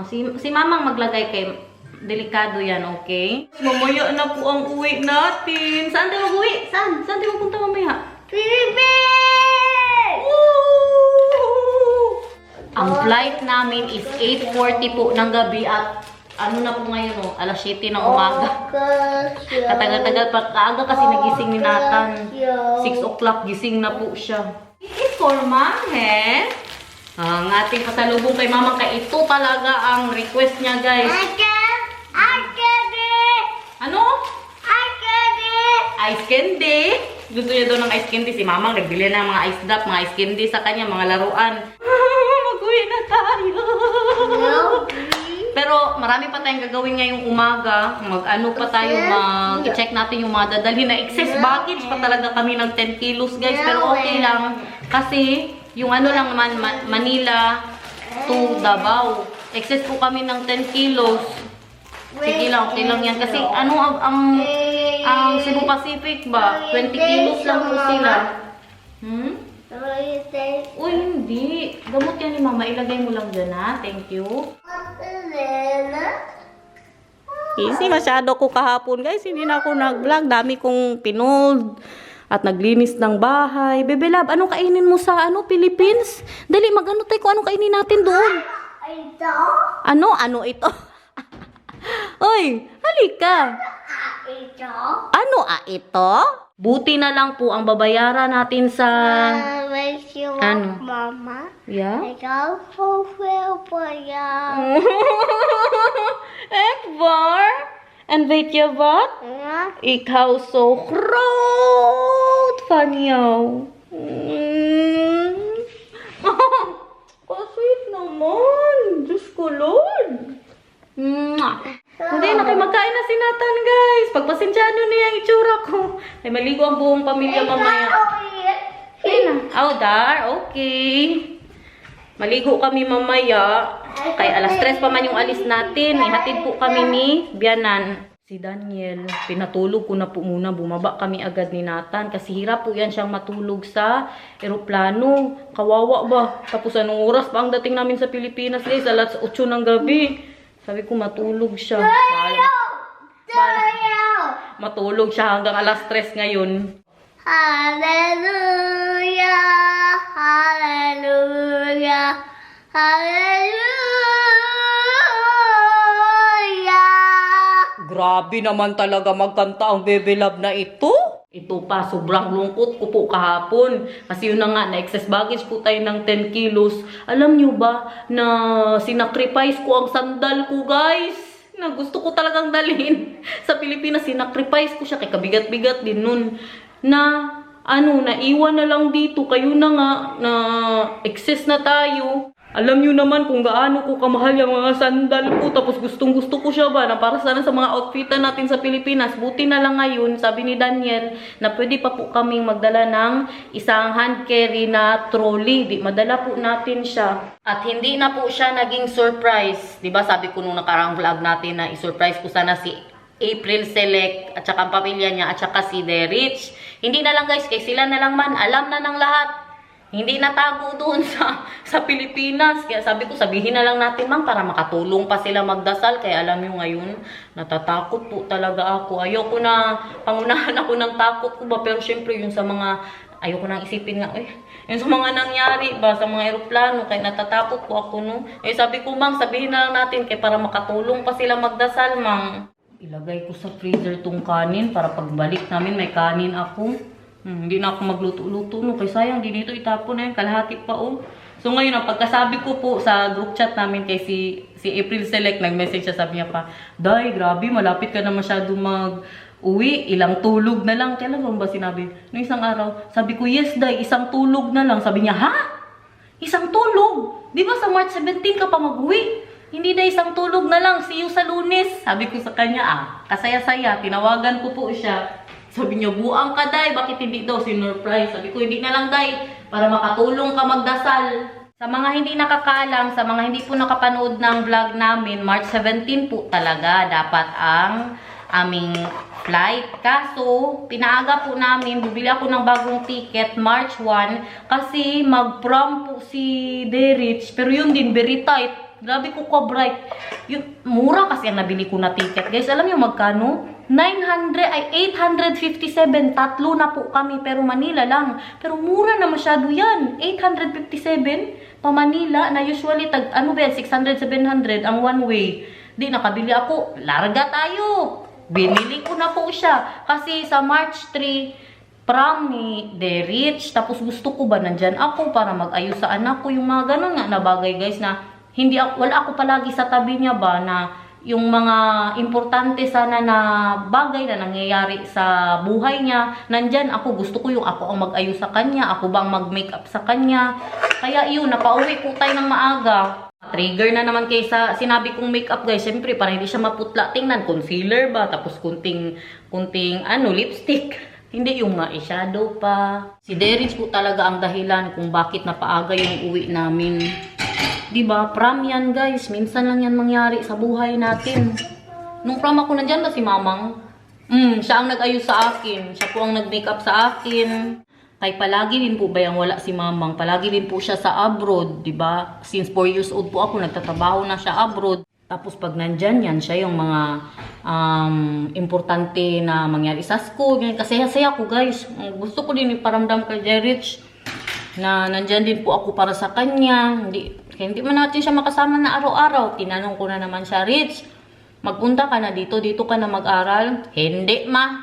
Si Mamang maglagay kay delikado yan, okay? Mamaya na po ang uwi natin. Saan tayo mag-uwi? Saan? Saan tayo magpunta mamaya? Philippines! Woo! Ang flight namin is 8:40 po ng gabi at ano na po ngayon, oh, alas 7 ng umaga. Katagal-tagal pa. Kaaga kasi nagising ni Nathan. 6 o'clock gising na po siya. This is for Mom, eh? Ang ating pasalubong kay Mama, kay ito talaga ang request niya, guys. Ano? Ice candy. Gusto niya daw ng ice candy. Si Mamang nagbili na ng mga ice drop, mga ice candy sa kanya, mga laruan. Mag-uwi na tayo. Pero marami pa tayong gagawin ngayong umaga. Mag-ano pa tayo, mag-check natin yung mga dadalhin na excess baggage pa talaga kami ng 10 kilos, guys. Pero okay lang. Kasi yung ano lang naman, Manila to Davao. Excess po kami ng 10 kilos. Sige lang, okay lang yan. Kasi ano ang Cebu Pacific ba? 20 kilos lang po sila. Uy, hindi. Gamot yan ni Mama. Ilagay mo lang dyan, ha? Thank you. Easy, masyado ko kahapon, guys. Hindi na ako nag-vlog. Dami kong pinold. At naglinis ng bahay. Bebe Love, anong kainin mo sa Philippines? Dali, mag-ano tayo kung anong kainin natin doon. Ito? Ano ito? Oy, halika. Ito? Ano ito? Buti na lang po ang babayaran natin sa... Wish you Ano? Mama. Yeah? Ikaw fulfill po yan. Ekbar? And vet je wat? Ik hou zo groot van jou. Sweet naman. Diyos ko, Lord. Hindi, nakimagkain na si Nathan, guys. Pagpasensyado niya ang itsura ko. Ay, maligo ang buong pamilya mamaya. Oh, Dar, okay. Maligo kami mamaya. Kay alas 3 pa man yung alis natin. Ihatid po kami ni Bianan. Si Daniel, pinatulog ko na po muna. Bumaba kami agad ni Nathan. Kasi hirap po yan siyang matulog sa eroplano. Kawawa ba? Tapos anong oras pa ang dating namin sa Pilipinas, guys? Alas 8 ng gabi. Sabi ko matulog siya. Matulog siya hanggang alas 3 ngayon. Hallelujah, hallelujah, hallelujah. Grabe naman talaga magkanta ang Bebe Love na ito. Ito pa, sobrang lungkot ko po kahapon. Kasi yun na nga, na-excess baggage po tayo ng 10 kilos. Alam nyo ba na sinacrifice ko ang sandal ko, guys? Na gusto ko talagang dalhin. Sa Pilipinas, sinacrifice ko siya. Kaya kabigat-bigat din nun. Na, naiwan na lang dito. Kayo na nga, na excess na tayo. Alam nyo naman kung gaano ko kamahal yung mga sandal ko. Tapos gustong-gusto ko siya ba na para sana sa mga outfitan natin sa Pilipinas. Buti na lang ngayon, sabi ni Daniel, na pwede pa po kaming magdala ng isang hand carry na trolley. Madala po natin siya. At hindi na po siya naging surprise. Diba sabi ko nung nakarang vlog natin na i-surprise ko sana si April Select at saka ang pamilya niya at saka si Derich. Hindi na lang, guys, kay sila na lang man. Alam na ng lahat. Hindi natago doon sa Pilipinas. Kaya sabi ko, sabihin na lang natin, Ma'am, para makatulong pa sila magdasal. Kaya alam nyo ngayon, natatakot po talaga ako. Ayoko na, pangunahan ako ng takot ko ba. Pero syempre, yun sa mga, ayoko nang isipin nga, yun sa mga nangyari ba, sa mga eroplano, kaya natatakot po ako, no. Sabi ko, Ma'am, sabihin na lang natin, kaya para makatulong pa sila magdasal, Ma'am. Ilagay ko sa freezer tong kanin, para pagbalik namin, may kanin ako. Hindi na ako magluto-luto, no. Kaya sayang, di dito itapon na yun. Kalahati pa, oh. So ngayon, ang pagkasabi ko po sa group chat namin kay si April Select, nag-message siya, sabi niya pa, Day, grabe, malapit ka na masyado mag-uwi. Ilang tulog na lang. Kailan ba sinabi? No, isang araw. Sabi ko, yes, Day, isang tulog na lang. Sabi niya, ha? Isang tulog? Di ba sa March 17 ka pa mag-uwi? Hindi na isang tulog na lang. See you sa Lunes. Sabi ko sa kanya, kasaya-saya. Tinawagan ko po siya. Sabi niya, buang ka, Day. Bakit hindi daw sinurprise? Sabi ko, hindi na lang, Day. Para makatulong ka magdasal. Sa mga hindi nakakaalam, sa mga hindi po nakapanood ng vlog namin, March 17 po talaga dapat ang aming flight. Kaso, pinaaga po namin, bibili ako ng bagong ticket, March 1, kasi mag-prom po si Derich. Pero yun din, very tight. Grabe ko ka-bright. Yung, mura kasi ang nabili ko na ticket. Guys, alam niyo magkano? 857. Tatlo na po kami, pero Manila lang. Pero mura na masyado yan. 857 pa Manila, na usually, ano ba yan, 600, 700 ang one way. Di, nakabili ako. Larga tayo. Binili ko na po siya. Kasi sa March 3, prom ni The Rich. Tapos gusto ko ba nandyan ako para mag-ayos sa anak ko. Yung mga ganun nga na bagay, guys, na hindi ako, wala ako palagi sa tabi niya ba na yung mga importante sana na bagay na nangyayari sa buhay niya, nandyan ako. Gusto ko yung ako ang mag-ayos sa kanya, ako bang mag-makeup sa kanya. Kaya yun, napauwi po tayo ng maaga. Trigger na naman kaysa sinabi kong makeup, guys. Siyempre, para hindi siya maputla tingnan, concealer ba, tapos kunting lipstick. Hindi yung ma-shadow pa. Si Derich po talaga ang dahilan kung bakit napaaga yung uwi namin. Diba? Prom yan, guys. Minsan lang yan mangyari sa buhay natin. Nung prom ako, nandyan ba si Mamang? Siya ang nag-ayos sa akin. Siya po ang nag-makeup sa akin. Kaya palagi din po ba yung wala si Mamang? Palagi din po siya sa abroad, diba? Since 4 years old po ako, nagtatrabaho na siya abroad. Tapos pag nandyan yan, siya yung mga importante na mangyari sa school. Kasi saya ko, guys. Gusto ko din iparamdam kay Derich na nandyan din po ako para sa kanya. Hindi man natin siya makasama na araw-araw. Tinanong ko na naman siya, Rich, magpunta ka na dito ka na mag-aral? Hindi, ma.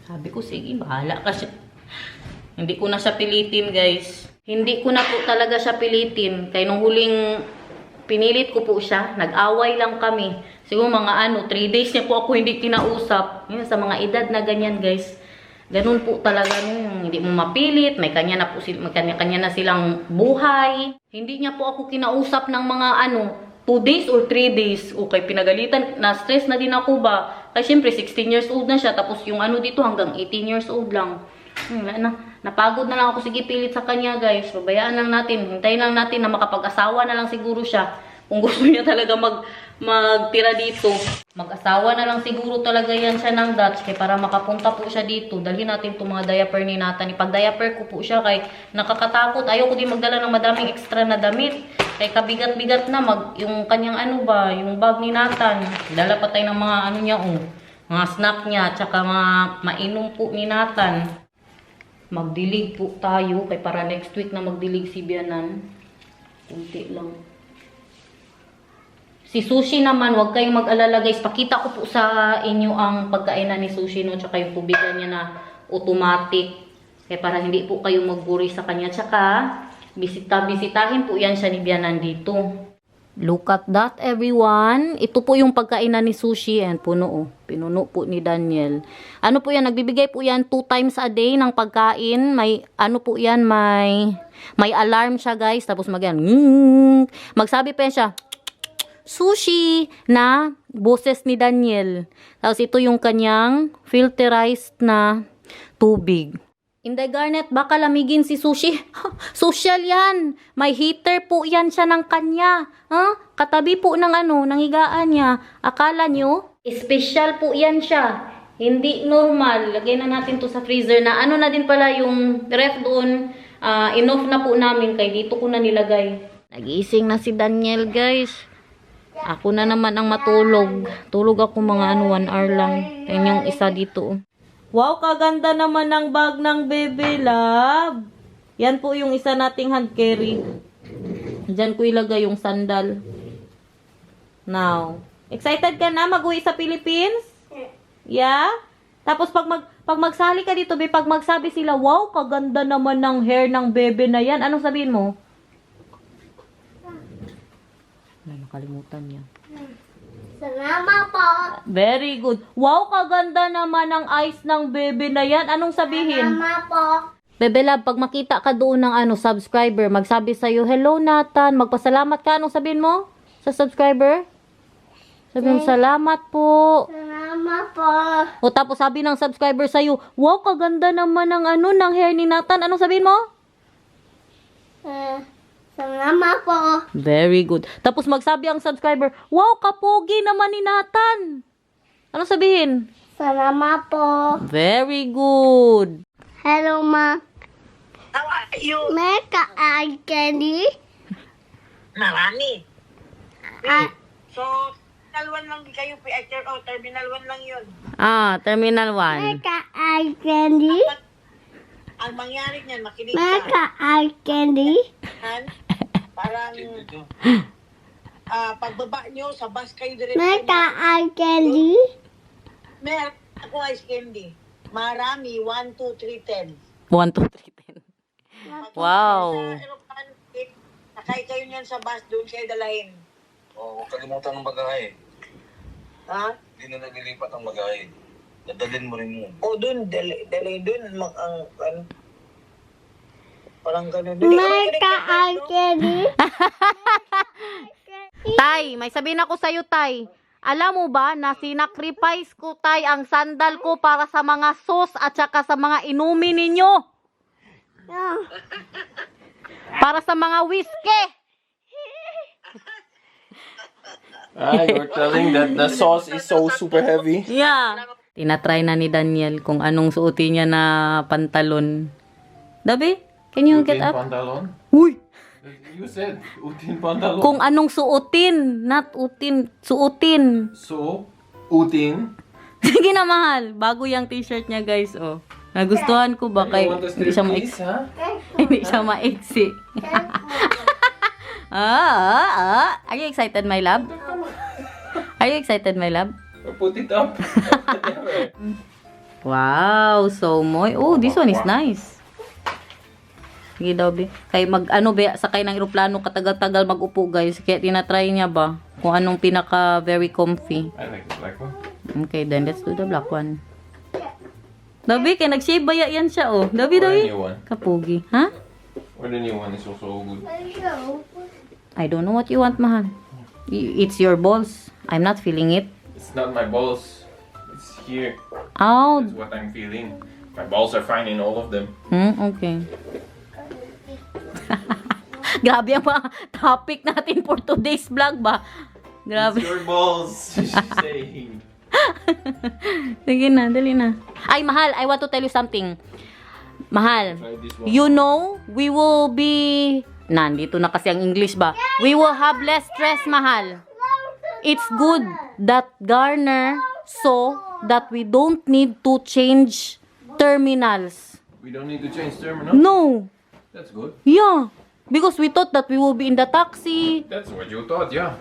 Sabi ko, sige, bahala ka siya. Hindi ko na siya pilitin, guys. Hindi ko na po talaga siya pilitin. Kaya nung huling pinilit ko po siya, nag-away lang kami. Siguro mga 3 days niya po ako hindi kinausap. Yun, sa mga edad na ganyan, guys. Ganun po talaga yung hindi mo mapilit, may kanya na silang buhay. Hindi niya po ako kinausap ng mga 2 days or 3 days. Okay, pinagalitan, na-stress na din ako ba? Kasi syempre 16 years old na siya, tapos yung dito hanggang 18 years old lang. Napagod na lang ako, sige pilit sa kanya, guys. Babayaan lang natin, hintayin lang natin na makapag-asawa na lang siguro siya. Kung gusto niya talaga magtira dito. Mag-asawa na lang siguro talaga yan siya ng Dutch. Kaya para makapunta po siya dito, dalhin natin itong mga diaper ni Nathan. Ipag-diaper ko po siya kay nakakatakot. Ayoko din magdala ng madaming extra na damit. Kay kabigat-bigat na yung kanyang yung bag ni Nathan. Dala pa tayo ng mga niya, mga snack niya, tsaka mga mainom po ni Nathan. Magdilig po tayo. Kay para next week na magdilig si Bianan. Kunti lang. Si Sushi naman, huwag kayong mag-alala, guys. Pakita ko po sa inyo ang pagkainan ni Sushi, no? Tsaka yung tubigan niya na automatic. Kaya para hindi po kayo magburi sa kanya. Tsaka, bisitahin po yan siya ni Bianan dito. Look at that, everyone. Ito po yung pagkainan ni Sushi. And puno, pinuno po ni Daniel. Ano po yan? Nagbibigay po yan 2 times a day ng pagkain. May, po yan, may alarm siya, guys. Tapos magsabi pa siya, Sushi na boses ni Daniel. Tapos ito yung kanyang filterized na tubig. Inday Garnet, baka lamigin si Sushi. Social yan. May heater po yan siya ng kanya. Katabi po ng ng higaan niya. Akala nyo, special po yan siya. Hindi normal. Lagay na natin to sa freezer na na din pala yung ref doon. Enough na po namin kay dito ko na nilagay. Nagising na si Daniel, guys. Ako na naman ang matulog. Tulog ako mga 1 hour lang. Yan yung isa dito. Wow, kaganda naman ng bag ng Bebe Love. Yan po yung isa nating hand carry. Diyan ko ilagay yung sandal. Now, excited ka na mag-uwi sa Philippines? Yeah? Tapos pag magsali ka dito, pag magsabi sila, wow, kaganda naman ng hair ng Bebe na yan. Anong sabihin mo? Nakalimutan niya. Salamat po. Very good. Wow, kaganda naman ang eyes ng Bebe na yan. Anong sabihin? Salamat po. Bebe Love, pag makita ka doon ng subscriber, magsabi sa'yo, hello Nathan, magpasalamat ka. Anong sabihin mo sa subscriber? Sabihin mo, salamat po. Salamat po. O tapos sabi ng subscriber sa'yo, wow, kaganda naman ng ng hair ni Nathan. Anong sabihin mo? Salamat po. Very good. Tapos magsabi ang subscriber, wow, kapogi naman ni Nathan. Anong sabihin? Salamat po. Very good. Hello, Ma. How are you? May ka-ay candy? Marami. So, Terminal 1 lang kayo, Terminal 1 lang yun. Terminal 1. Meka eye candy. Ang mangyari niyan, makinig Meka ka. eye candy. Parang, pagbaba nyo, sa bus kayo direct. Meka eye candy. Mer, ako ice candy. Marami, 1, 2, 3, 10. 1, 2, 3, 10. Wow. Sa aeroplano, sakay kayo niyan sa bus, doon kayo dalahin. Huwag kalimutan ng bagahe. Ha? Hindi na naglilipat ang bagahe. Dadalhin mo rin yun. O doon, dalahin doon. Parang ganun. Meka eye candy. Tay, may sabihin ako sa'yo, Tay. Alam mo ba na sinacrifice ko, Tay, ang sandal ko para sa mga sauce at saka sa mga inumin ninyo? Para sa mga whiskey. You're telling that the sauce is so super heavy. Yeah. Tinatry na ni Daniel kung anong suotin niya na pantalon. Dabi, can you get up? Pantalon? Uy! You said utin pantalon. Kung anong suotin, not utin, suotin. So, utin. Sige na, mahal. Bago yung t-shirt niya, guys, oh. Nagustuhan ko ba kay You want to hindi siya strip maiksi. ha? Hindi siya maiksi. Are you excited, my love? Are you excited, my love? Put it up. Wow, so moy. Oh, this one is nice. Sige daw, be. Kay sakay ng eroplano katagal-tagal mag-upo, guys. Kaya tinatry niya ba kung anong pinaka very comfy. I like the black one. Okay, then let's do the black one. Dabi, kay nag-shave baya yan siya, oh. Dabi, Or dabi. the new one. Kapugi. Ha? Or the new one is also good. I don't know what you want, mahal. It's your balls. I'm not feeling it. It's not my balls. It's here. Oh, That's what I'm feeling. My balls are fine in all of them. okay. Grabe ang mga topic natin for today's vlog ba? It's Grabe. your balls. She's saying. Sige na, dali na. Ay, mahal, I want to tell you something. Mahal, Try this one. you know, we will be... Nandito na kasi ang English ba? We will have less stress, mahal. It's good that Garner so that we don't need to change terminals. We don't need to change terminal. No. That's good. Yeah. Because we thought that we will be in the taxi. That's what you thought, yeah.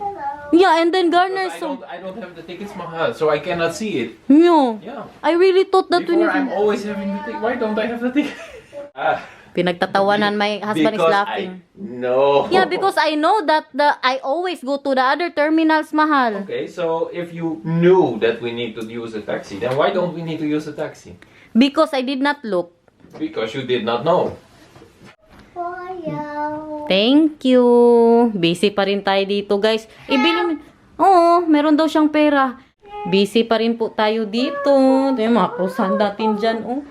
Yeah, and then Garner But so... I don't have the tickets, mahal, so I cannot see it. Yeah. Yeah. I really thought that we Before, need... I'm always having the ticket. Why don't I have the ticket? Pinagtatawanan, my husband is Because laughing. No. Yeah, because I know that I always go to the other terminals, mahal. Okay, so if you knew that we need to use a taxi, then why don't we need to use a taxi? Because I did not look. Because you did not know. Thank you. Busy pa rin tayo dito, guys. Ibili Oo, meron daw siyang pera. Busy pa rin po tayo dito. Ito yung mga krusan natin dyan, oh.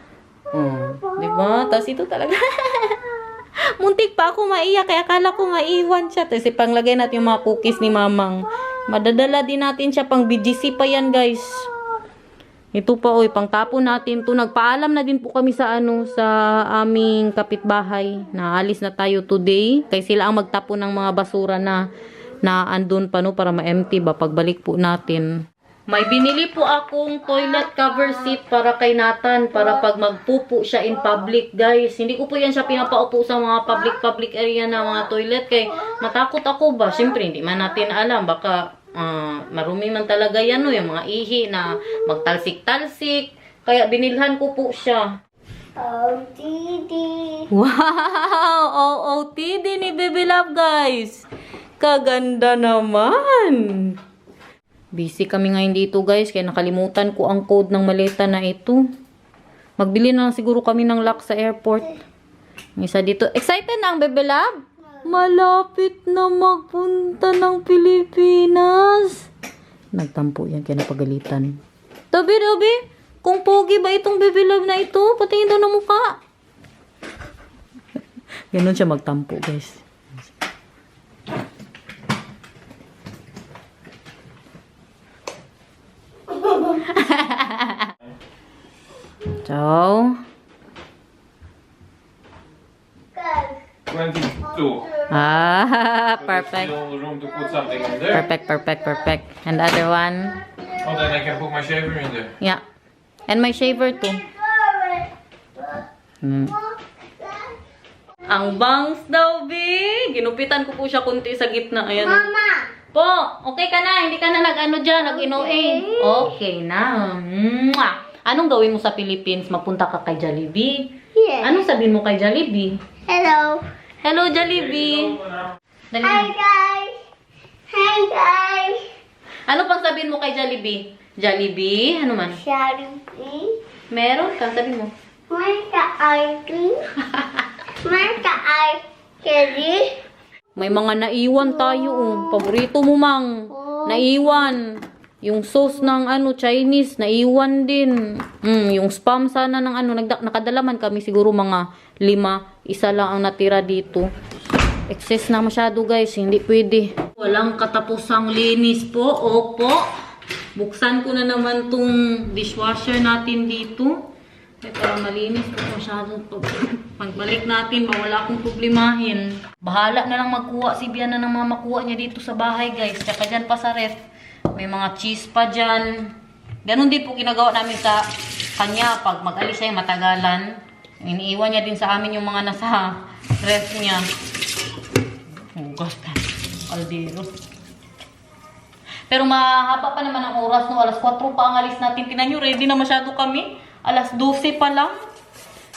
Diba? Tapos ito talaga. Muntik pa ako maiyak, kaya akala ko nga iwan siya. Tapos ipanglagay natin yung mga cookies ni mamang. Madadala din natin siya, pang BGC pa yan, guys. Ito pa, oy, pang tapon natin to. Nagpaalam na din po kami sa sa aming kapitbahay na alis na tayo today. Kaya sila ang magtapon ng mga basura na andun pa, no, para ma-empty ba pagbalik po natin. May binili po akong toilet cover seat para kay Nathan, para pag magpupo siya in public, guys. Hindi ko po yan siya pinapaupo sa mga public area na mga toilet, kay matakot ako ba. Siyempre, hindi man natin alam, baka marumi man talaga yan, no, yung mga ihi na magtalsik-talsik. Kaya binilhan ko po siya. OTD. Wow! OOTD ni Baby Love, guys. Kaganda naman. Busy kami ngayon dito, guys, kaya nakalimutan ko ang code ng maleta na ito. Magbili na lang siguro kami ng lock sa airport. Ang isa dito. Excited na ang Baby Love? Malapit na magpunta ng Pilipinas. Nagtampo yan, kaya napagalitan. Tabi, kung pogi ba itong Baby Love na ito? Patingin daw ng mukha. Ganon siya magtampo, guys. So, 22. Ah, So there's perfect. still room to put something in there. Perfect. And the other one? Oh, then I can put my shaver in there. Yeah. And my shaver too. Ang bangs daw, B. Ginupitan ko po siya kunti sa gitna. Ayan. Mama. Po, okay ka na. Hindi ka na nag-ano dyan, nag-inoe. Okay na. Mwah! Anong gawin mo sa Philippines? Magpunta ka kay Jollibee? Yes. Anong sabihin mo kay Jollibee? Hello. Hello, Jollibee. Dali. Hi guys. Hi guys. Ano pang sabihin mo kay Jollibee? Jollibee? Ano man? Jollibee. Meron ka, sabi mo. Marka Arky. Marka Arky. May mga naiwan tayo. Oh. Paborito mo, Mang. Naiwan. Yung sauce ng Chinese, naiwan din. Yung spam sana ng nakadalaman kami siguro mga 5. Isa lang ang natira dito. Excess na masyado guys, hindi pwede. Walang katapusang linis po. Opo. Buksan ko na naman tong dishwasher natin dito. Parang malinis po masyado. Pagbalik natin, wala akong problemahin. Bahala na lang magkuha si Biana ng mga makuha niya dito sa bahay guys. Tsaka dyan pa sa ref. May mga cheese pa dyan. Ganon din po ginagawa namin sa kanya. Pag mag-alis siya, matagalan. Iniiwan niya din sa amin yung mga nasa ref niya. Hugas ka. Aldero. Pero mahaba pa naman ang oras, no? Alas 4 pa ang alis natin. Tingnan nyo, ready na masyado kami. Alas 12 pa lang.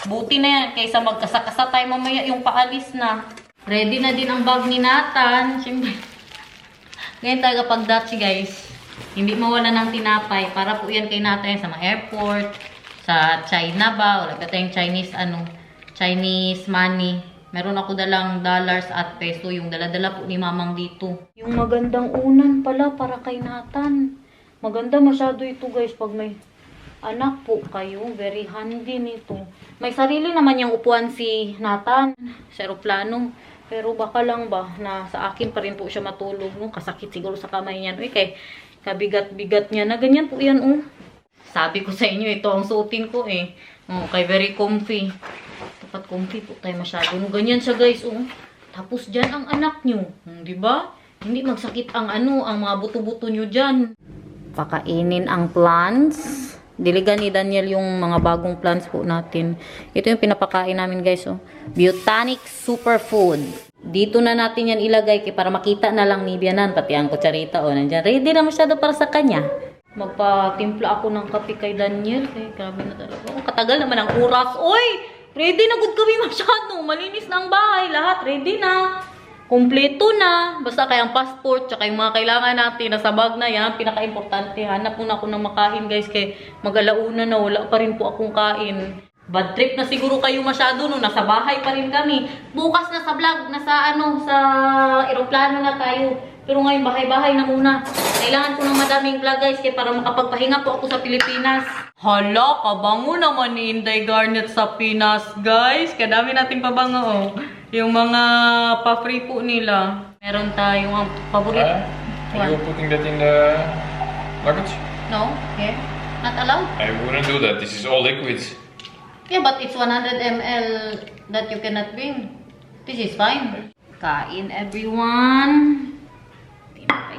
Buti na yan. Kaysa magkasakasa tayo mamaya yung paalis na. Ready na din ang bag ni Nathan. Siyempre. Ngayon tayo kapag Dutch guys. Hindi mawala ng tinapay. Para po yan kay Nathan sa mga airport. Sa China ba? Wala ka tayong Chinese money. Meron ako dalang dollars at peso. Yung dala-dala po ni Mamang dito. Yung magandang unan pala para kay Nathan. Maganda masyado ito guys pag may anak po kayo. Very handy nito. May sarili naman yung upuan si Nathan sa aeroplano. Pero baka lang ba na sa akin pa rin po siya matulog. No? Kasakit siguro sa kamay niyan. Uy, kay kabigat-bigat niya na ganyan po yan. Oh. Sabi ko sa inyo, ito ang suotin ko eh. Oh, kay very comfy. Dapat comfy po tayo masyado. No, ganyan siya guys. Oh. Tapos dyan ang anak nyo. Diba? Hindi magsakit ang ang mga buto-buto nyo dyan. Pakainin ang plants. Diligan ni Daniel yung mga bagong plants po natin. Ito yung pinapakain namin guys. Oh. Botanic Superfood. Dito na natin yan ilagay para makita na lang ni Bianan. Pati ang kutsarita. Oh, nandyan. Ready na masyado para sa kanya. Magpa-timpla ako ng kape kay Daniel. Grabe na talaga. Oh, katagal naman ang oras. Oy! Ready na good kami masyado. Malinis na ang bahay. Lahat ready na. Kompleto na. Basta kayang passport, tsaka yung mga kailangan natin, nasa bag na yan, pinaka-importante. Hanap muna ako ng makain guys, kay mag-alauna na, wala pa rin po akong kain. Bad trip na siguro kayo masyado, no? Nasa bahay pa rin kami. Bukas na sa vlog, sa aeroplano na tayo. Pero ngayon, bahay-bahay na muna. Kailangan ko ng madaming vlog guys, kaya para makapagpahinga po ako sa Pilipinas. Hala, kabango naman ni Inday Garnet sa Pinas guys. Kadami nating pabango, oh. Yung mga pa-free po nila. Meron tayong paborito. Are you putting that in the luggage? No? Yeah? Not allowed? I wouldn't do that. This is all liquids. Yeah, but it's 100 ml that you cannot bring. This is fine. Kain, everyone.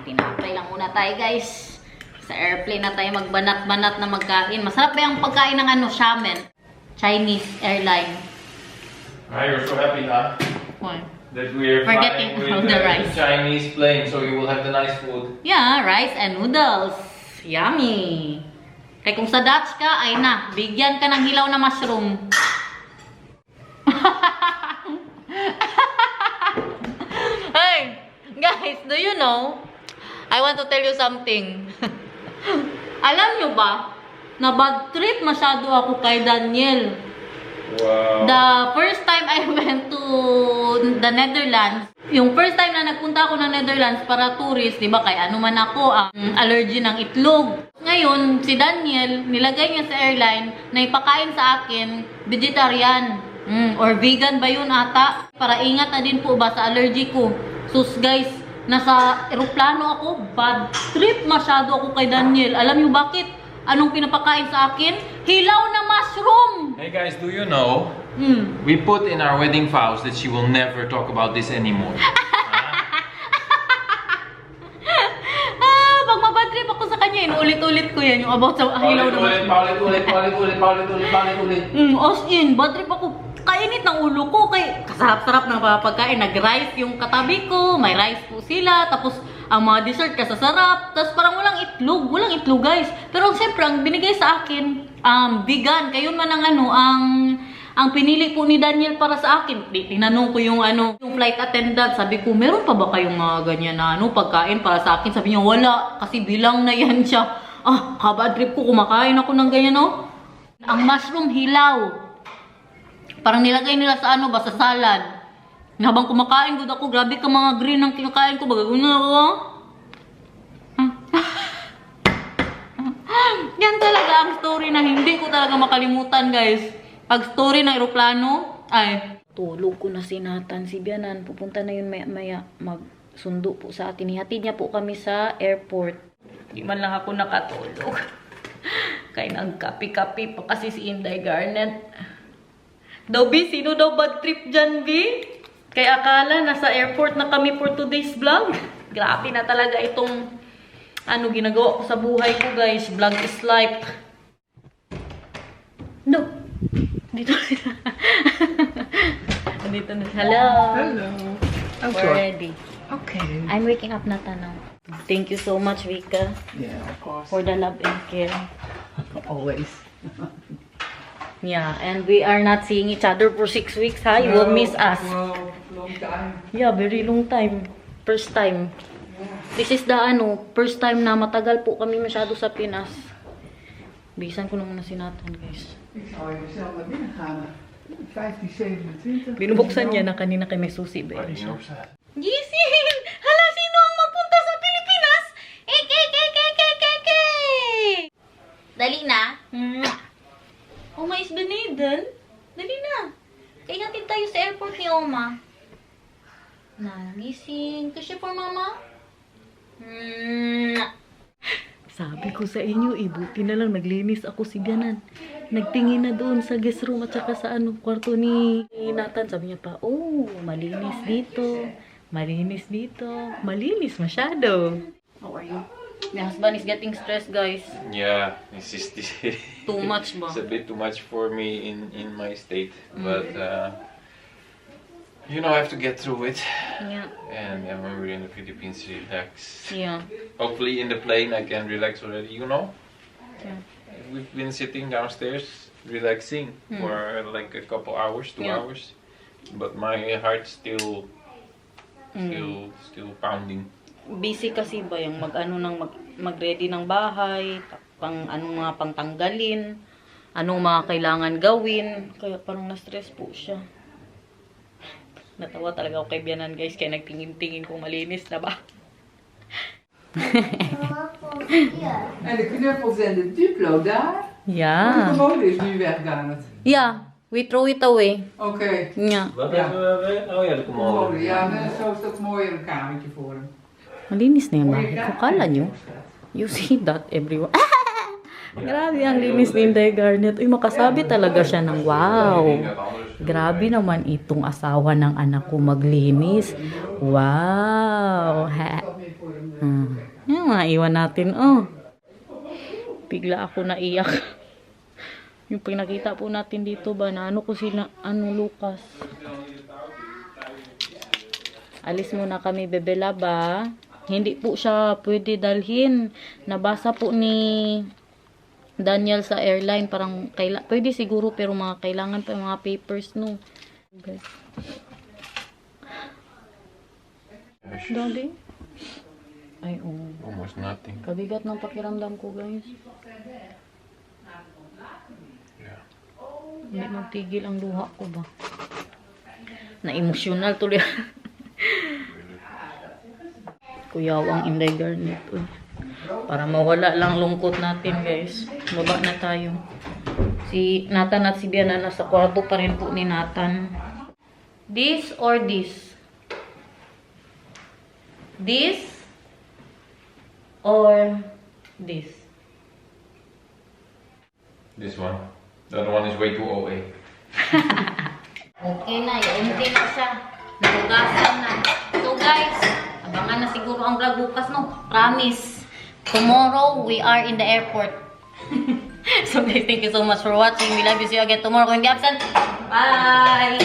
Tinapay lang muna tayo, guys. Sa airplane na tayo magbanat-banat na magkain. Masarap ba yung pagkain ng Xiamen? Chinese airline. You're so happy, huh? Why? That we're Forgetting flying with the a rice. Chinese plane, so you will have the nice food. Yeah, rice and noodles. Yummy. Kaya kung sa Dutch ka, ay na, bigyan ka ng hilaw na mushroom. Hey, guys, do you know? I want to tell you something. Alam nyo ba, na bad trip masyado ako kay Daniel. Wow. The first time I went to the Netherlands, yung first time na nagpunta ako ng Netherlands para tourist, di ba, kay ano man ako, allergy ng itlog. Ngayon, si Daniel, nilagay niya sa airline na ipakain sa akin, vegetarian. Or vegan ba yun ata? Para ingat na din po ba sa allergy ko. Sus guys, nasa eroplano ako, bad trip masyado ako kay Daniel. Alam niyo bakit? Anong pinapakain sa akin? Hilaw na mushroom! Hey guys, do you know? Hmm. We put in our wedding vows that she will never talk about this anymore. Pag mabad trip ako sa kanya, inuulit-ulit ko yan, yung about sa hilaw na mushroom. Paulit-ulit. As in, bad trip ako. Kainit ng ulo ko, kay kasarap-sarap ng pagkain. Nag-rice yung katabi ko, may rice po sila, tapos ang mga dessert kasasarap, tapos parang walang itlog guys. Pero siyempre, ang binigay sa akin, vegan, kayo man ang ang pinili po ni Daniel para sa akin. Tinanong ko yung yung flight attendant, sabi ko, meron pa ba kayong ganyan na pagkain para sa akin? Sabi niya, wala, kasi bilang na yan siya. Kabad trip ko, kumakain ako ng ganyan, no? Ang mushroom hilaw. Parang nilagay nila sa sa salad. Habang kumakain gud ako, grabe ka mga green ang kinakain ko. Bagay na ako. Yan talaga ang story na hindi ko talaga makalimutan, guys. Pag story ng eroplano, tulog ko na si Nathan, si Bianan. Pupunta na yun maya magsundo po sa atin. Ihatid niya po kami sa airport. Di man lang ako nakatulog. Kaya nagkapi-kapi pa kasi si Inday Garnet. Daw, B, sino daw bad trip dyan, B? Kaya akala nasa airport na kami for today's vlog. Grabe na talaga itong ginagawa ko sa buhay ko, guys. Vlog is life. No. Dito Dito na. Hello. Hello. We're ready. Okay. I'm waking up na now. Thank you so much, Vika, Yeah, of course. for the love and care. Always. Yeah, and we are not seeing each other for 6 weeks, ha? You will miss us. Wow, long time. Yeah, very long time. First time. This is the first time na matagal po kami masyado sa Pinas. Bisan ko naman na si Nathan, guys. Ik zou even zelf naar binnen gaan. 15, 27. Binubuksan niya na kanina kay may susi ba? Waar ging op zijn? Gising! Hala, sino ang magpunta sa Pilipinas? Dali na. Oh, mais Dunedin. Dali na. Kaya natin tayo sa airport ni Oma. Nagising. Kasi for mama. Sabi ko sa inyo, buti na lang naglinis ako si Bianan. Nagtingin na doon sa guest room at saka sa kwarto ni Nathan. Sabi niya pa, malinis dito. Malinis dito. Malinis masyado. How are you? My husband is getting stressed, guys. Yeah, this is Too much ba? It's a bit too much for me in my state, but you know, I have to get through it. Yeah. And when we're in the Philippines, relax. Yeah. Hopefully in the plane I can relax already. You know, Yeah. we've been sitting downstairs relaxing for like a couple hours, 2 Yeah. hours, but my heart's still pounding. Busy kasi ba yung mag-ready ng bahay, mga pangtanggalin, anong mga kailangan gawin, kaya parang na-stress po siya. Natawa talaga ako kay Bianan, guys, kaya nagtingin-tingin kung malinis na ba. En de knuffels en de Duplo daar. Yeah. De commode is nu weg, Garnet. Yeah, we throw it away. Oké. Yeah. Wat Ja. hebben we? Oh ja, de Commode. Ja, zo is het ook mooier een kamertje voor hem. Malinis na yung bahay ko. Kala nyo? You see that everyone. Grabe ang linis ni Inday Garnet. Uy, makasabi talaga siya ng wow. Grabe naman itong asawa ng anak ko maglinis. Wow. Yung mga iwan natin. Bigla ako naiyak. Yung pinakita po natin dito ba na ko sila, Lucas. Alis muna kami, Bebela ba? Hindi po siya pwede dalhin. Nabasa po ni Daniel sa airline, parang pwede siguro pero kailangan pa yung mga papers, no. Okay. Daddy? Ay, Almost nothing. kabigat ng pakiramdam ko, guys. Yeah. Hindi magtigil ang luha ko ba? Na-emotional tuloy. Kuyaw ang Inday Garnet. Para mawala lang lungkot natin, guys. Baba na tayo. Si Nathan at si Bianan nasa kwarto pa rin po ni Nathan. This or this? This or this? This one. The other one is way too OA. Okay na, unti na siya. Nahugasan na. So guys, abangan na siguro ang vlog bukas, no? Promise. Tomorrow, we are in the airport. So guys, thank you so much for watching. We love you. See you again tomorrow. Kung hindi absent, bye!